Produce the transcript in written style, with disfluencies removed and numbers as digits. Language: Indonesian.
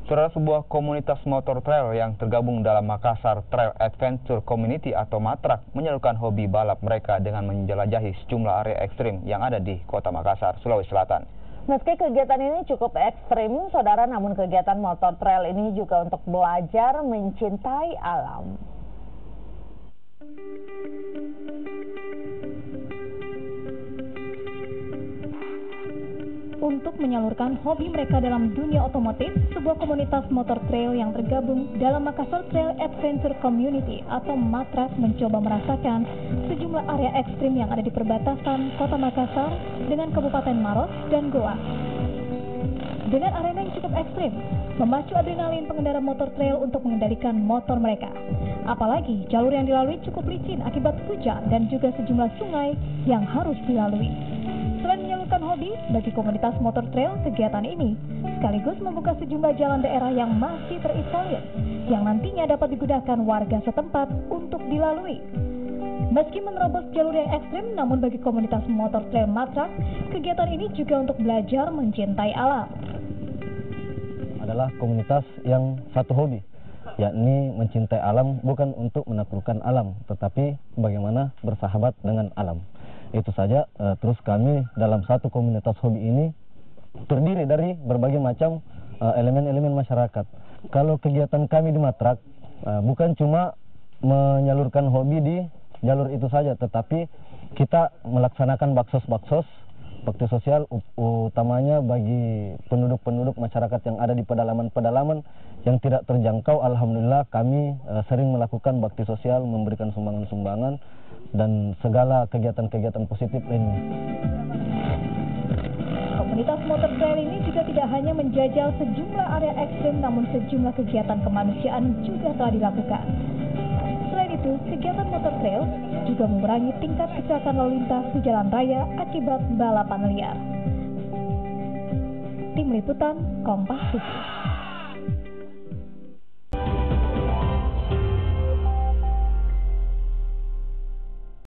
Saudara, sebuah komunitas motor trail yang tergabung dalam Makassar Trail Adventure Community atau MATRAC menyalurkan hobi balap mereka dengan menjelajahi sejumlah area ekstrim yang ada di Kota Makassar, Sulawesi Selatan. Meski kegiatan ini cukup ekstrim, saudara, namun kegiatan motor trail ini juga untuk belajar mencintai alam. Untuk menyalurkan hobi mereka dalam dunia otomotif, sebuah komunitas motor trail yang tergabung dalam Makassar Trail Adventure Community atau MATRAC mencoba merasakan sejumlah area ekstrim yang ada di perbatasan Kota Makassar dengan Kabupaten Maros dan Goa. Dengan arena yang cukup ekstrim, memacu adrenalin pengendara motor trail untuk mengendalikan motor mereka. Apalagi jalur yang dilalui cukup licin akibat hujan dan juga sejumlah sungai yang harus dilalui. Selain menyalurkan hobi bagi komunitas motor trail, kegiatan ini sekaligus membuka sejumlah jalan daerah yang masih terisolir yang nantinya dapat digunakan warga setempat untuk dilalui. Meski menerobos jalur yang ekstrim, namun bagi komunitas motor trail MATRAC, kegiatan ini juga untuk belajar mencintai alam. Adalah komunitas yang satu hobi, yakni mencintai alam, bukan untuk menaklukkan alam, tetapi bagaimana bersahabat dengan alam. Itu saja. Terus kami dalam satu komunitas hobi ini terdiri dari berbagai macam elemen-elemen masyarakat. Kalau kegiatan kami di MATRAC bukan cuma menyalurkan hobi di jalur itu saja, tetapi kita melaksanakan baksos bakti sosial, utamanya bagi penduduk-penduduk masyarakat yang ada di pedalaman-pedalaman yang tidak terjangkau. Alhamdulillah kami sering melakukan bakti sosial, memberikan sumbangan-sumbangan dan segala kegiatan-kegiatan positif lainnya. Komunitas motor trail ini juga tidak hanya menjajal sejumlah area ekstrim, namun sejumlah kegiatan kemanusiaan juga telah dilakukan. Selain itu, kegiatan motor trail juga mengurangi tingkat kecelakaan lalu lintas di jalan raya akibat balapan liar. Tim Liputan Kompas TV.